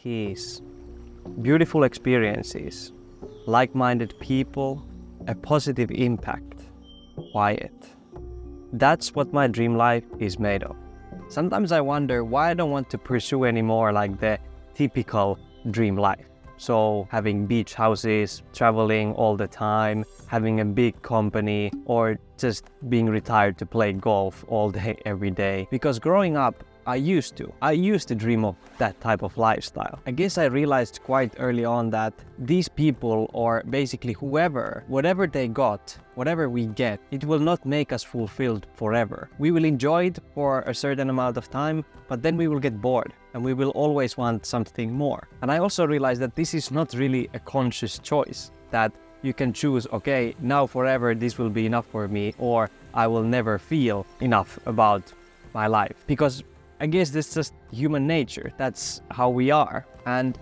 keys, beautiful experiences, like-minded people, a positive impact, quiet. That's what my dream life is made of. Sometimes I wonder why I don't want to pursue anymore like the typical dream life. So having beach houses, traveling all the time, having a big company, or just being retired to play golf all day, every day. Because growing up, I used to dream of that type of lifestyle. I guess I realized quite early on that these people, or basically whoever, whatever they got, whatever we get, it will not make us fulfilled forever. We will enjoy it for a certain amount of time, but then we will get bored and we will always want something more. And I also realized that this is not really a conscious choice, that you can choose, okay, now forever this will be enough for me, or I will never feel enough about my life. Because I guess that's just human nature. That's how we are. And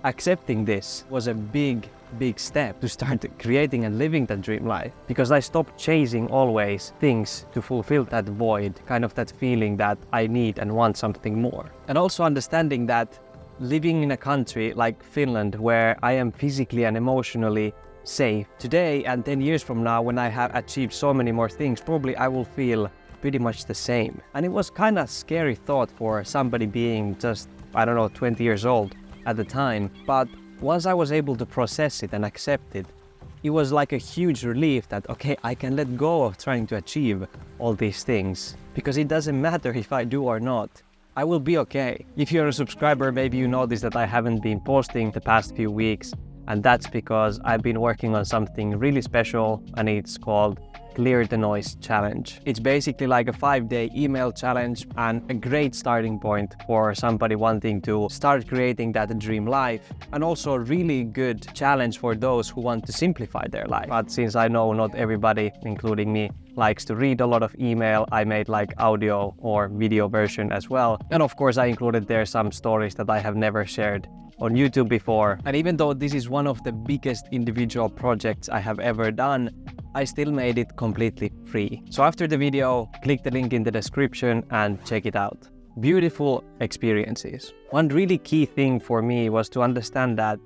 accepting this was a big step to start creating and living that dream life. Because I stopped chasing always things to fulfill that void, kind of that feeling that I need and want something more. And also understanding that living in a country like Finland, where I am physically and emotionally safe, today and 10 years from now, when I have achieved so many more things, probably I will feel pretty much the same. And it was kind of scary thought for somebody being just, 20 years old at the time. But once I was able to process it and accept it, it was like a huge relief that, okay, I can let go of trying to achieve all these things. Because it doesn't matter if I do or not. I will be okay. If you're a subscriber, maybe you noticed that I haven't been posting the past few weeks. And that's because I've been working on something really special, and it's called Clear the Noise Challenge. It's basically like a 5-day email challenge and a great starting point for somebody wanting to start creating that dream life, and also a really good challenge for those who want to simplify their life. But since I know not everybody, including me, likes to read a lot of email, I made like audio or video version as well. And of course I included there some stories that I have never shared on YouTube before. And even though this is one of the biggest individual projects I have ever done, I still made it completely free. So after the video, click the link in the description and check it out. Beautiful experiences. One really key thing for me was to understand that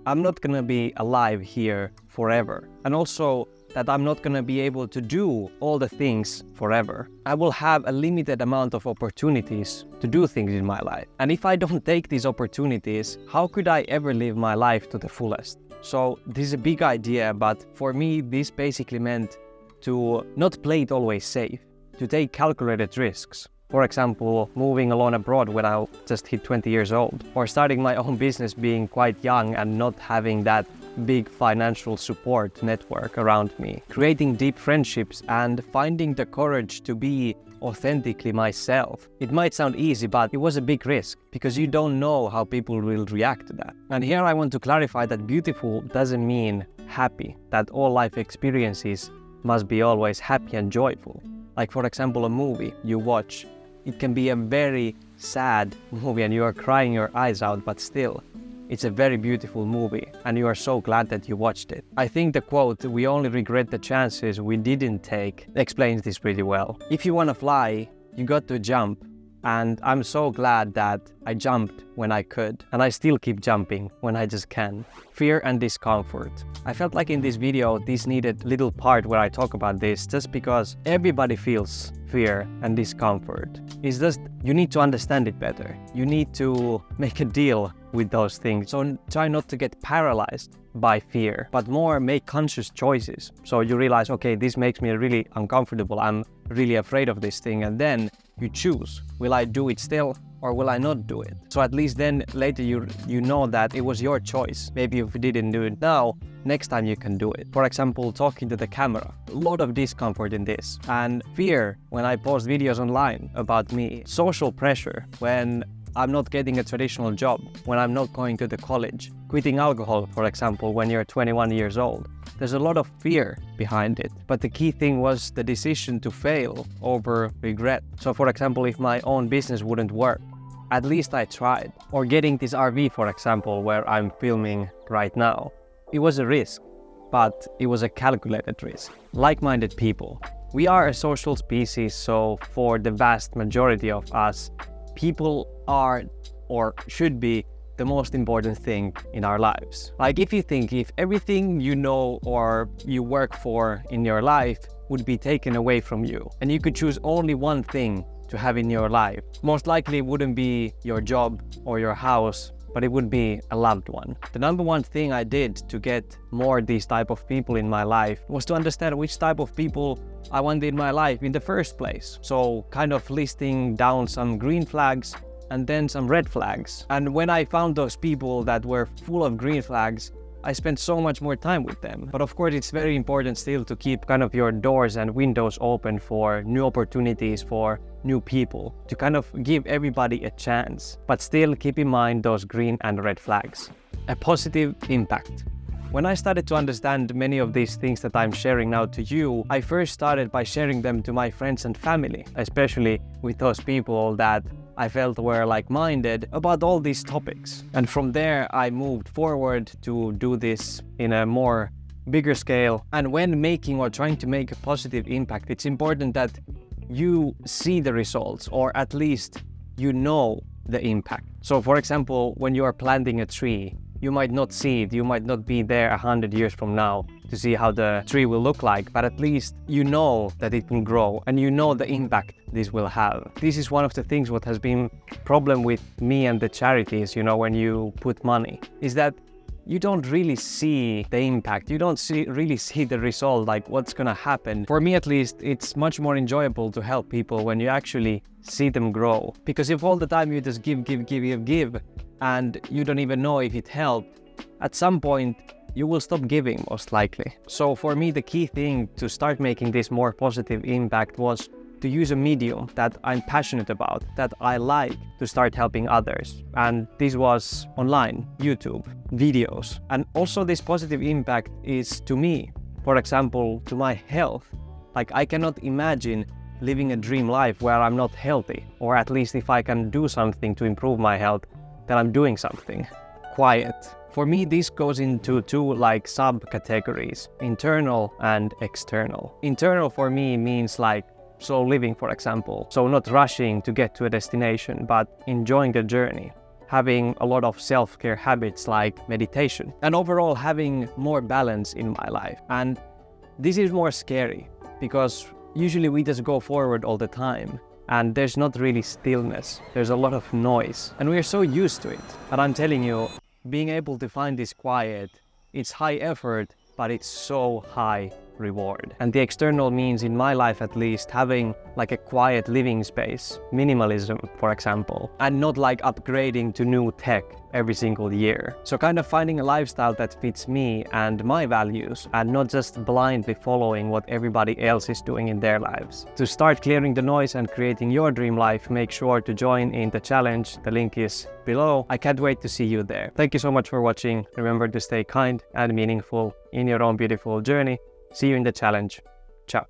I'm not gonna be alive here forever. And also that I'm not gonna be able to do all the things forever. I will have a limited amount of opportunities to do things in my life. And if I don't take these opportunities, how could I ever live my life to the fullest? So this is a big idea, but for me, this basically meant to not play it always safe, to take calculated risks. For example, moving alone abroad when I just hit 20 years old, or starting my own business being quite young and not having that big financial support network around me, creating deep friendships and finding the courage to be authentically myself. It might sound easy, but it was a big risk because you don't know how people will react to that. And here I want to clarify that beautiful doesn't mean happy, that all life experiences must be always happy and joyful. Like for example, a movie you watch, it can be a very sad movie and you are crying your eyes out, but still, it's a very beautiful movie and you are so glad that you watched it. I think the quote, "We only regret the chances we didn't take," explains this pretty well. If you want to fly, you got to jump. And I'm so glad that I jumped when I could, and I still keep jumping when I just can. Fear and discomfort. I felt like in this video, this needed little part where I talk about this, just because everybody feels fear and discomfort. It's just, you need to understand it better. You need to make a deal with those things. So try not to get paralyzed by fear, but more make conscious choices. So you realize, okay, this makes me really uncomfortable. I'm really afraid of this thing. And then you choose, will I do it still or will I not do it? So at least then later you know that it was your choice. Maybe if you didn't do it now, next time you can do it. For example, talking to the camera. A lot of discomfort in this. And fear when I post videos online about me. Social pressure when I'm not getting a traditional job, when I'm not going to the college. Quitting alcohol, for example, when you're 21 years old. There's a lot of fear behind it. But the key thing was the decision to fail over regret. So for example, if my own business wouldn't work, at least I tried. Or getting this RV, for example, where I'm filming right now. It was a risk, but it was a calculated risk. Like-minded people. We are a social species, so for the vast majority of us, people are or should be the most important thing in our lives. Like if you think if everything you know or you work for in your life would be taken away from you and you could choose only one thing to have in your life, most likely it wouldn't be your job or your house, but it would be a loved one. The number one thing I did to get more these type of people in my life was to understand which type of people I wanted in my life in the first place. So kind of listing down some green flags and then some red flags. And when I found those people that were full of green flags, I spent so much more time with them. But of course, it's very important still to keep kind of your doors and windows open for new opportunities, for new people, to kind of give everybody a chance, but still keep in mind those green and red flags. A positive impact. When I started to understand many of these things that I'm sharing now to you, I first started by sharing them to my friends and family, especially with those people that I felt were like-minded about all these topics. And from there, I moved forward to do this in a more bigger scale. And when making or trying to make a positive impact, it's important that you see the results, or at least you know the impact. So for example, when you are planting a tree, you might not see it, you might not be there 100 years from now to see how the tree will look like, but at least you know that it will grow and you know the impact this will have. This is one of the things what has been problem with me and the charities, when you put money, is that you don't really see the impact. You don't really see the result, like what's gonna happen. For me at least, it's much more enjoyable to help people when you actually see them grow. Because if all the time you just give, and you don't even know if it helped, at some point you will stop giving, most likely. So for me, the key thing to start making this more positive impact was to use a medium that I'm passionate about, that I like, to start helping others. And this was online, YouTube, videos. And also this positive impact is to me, for example, to my health. Like I cannot imagine living a dream life where I'm not healthy, or at least if I can do something to improve my health, then I'm doing something. Quiet. For me, this goes into two subcategories, internal and external. Internal for me means slow living, for example. So not rushing to get to a destination, but enjoying the journey. Having a lot of self-care habits like meditation, and overall having more balance in my life. And this is more scary because usually we just go forward all the time and there's not really stillness. There's a lot of noise and we're so used to it. But I'm telling you, being able to find this quiet, it's high effort, but it's so high reward. And the external means, in my life at least, having a quiet living space, minimalism, for example, and not upgrading to new tech every single year. So kind of finding a lifestyle that fits me and my values, and not just blindly following what everybody else is doing in their lives. To start clearing the noise and creating your dream life, make sure to join in the challenge. The link is below. I can't wait to see you there. Thank you so much for watching. Remember to stay kind and meaningful in your own beautiful journey. See you in the challenge. Ciao.